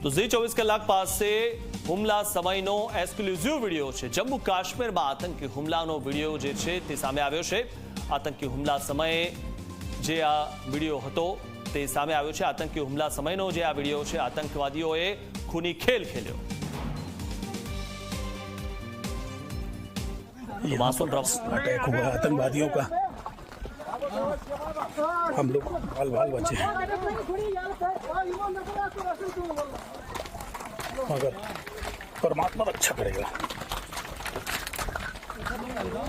તો ઝી 24 કલાક પાસે હુમલા સમયનો એક્સક્લુઝિવ વિડીયો છે। જમ્મુ કાશ્મીરમાં આતંકી હુમલાનો વિડીયો જે છે તે સામે આવ્યો છે। આતંકી હુમલા સમયે જે આ વિડીયો હતો તે સામે આવ્યો છે। આતંકી હુમલા સમયનો જે આ વિડીયો છે, આતંકવાદીઓએ ખૂની ખેલ ખેલ્યો। मासूम अटैक हुआ आतंकवादियों का, हम लोग बाल बाल बचे, मगर परमात्मा रक्षा करेगा।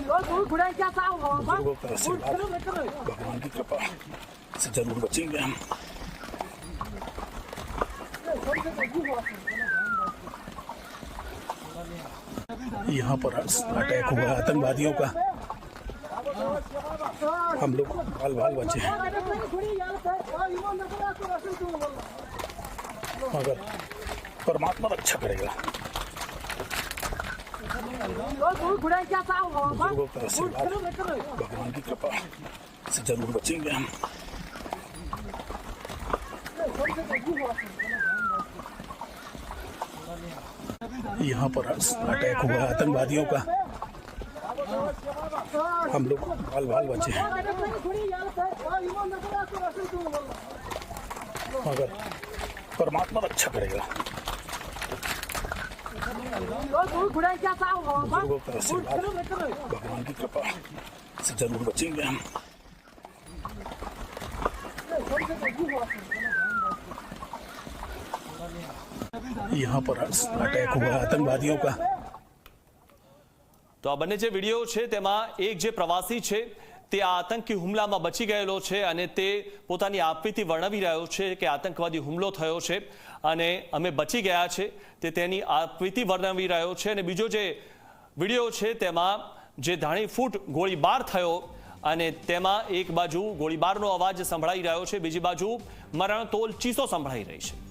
बुजुर्गों का आशीर्वाद, भगवान की कृपा से जरूर बचेंगे हम। यहाँ पर अटैक हुआ आतंकवादियों का, हम लोग बाल बाल बचे, मगर परमात्मा रक्षा करेगा। बुजुर्गों का आशीर्वाद, भगवान की कृपा से जरूर बचेंगे हम। यहाँ पर अटैक हुआ आतंकवादियों का, हम लोग बाल बाल बचे, मगर परमात्मा रक्षा करेगा। बुजुर्गों का आशीर्वाद, भगवान की कृपा से जरूर बचेंगे हम। यहाँ पर अटैक हुआ आतंकवादियों का। તો આ બંને જે વિડીયો છે તેમાં એક જે પ્રવાસી છે તે આ આતંકી હુમલામાં બચી ગયેલો છે અને તે પોતાની આપવીથી વર્ણવી રહ્યો છે કે આતંકવાદી હુમલો થયો છે અને અમે બચી ગયા છે, તે તેની આપવીથી વર્ણવી રહ્યો છે। અને બીજો જે વિડીયો છે તેમાં જે ધાણીફૂટ ગોળીબાર થયો અને તેમાં એક બાજુ ગોળીબારનો અવાજ સંભળાઈ રહ્યો છે, બીજી બાજુ મરણતોલ ચીસો સંભળાઈ રહી છે।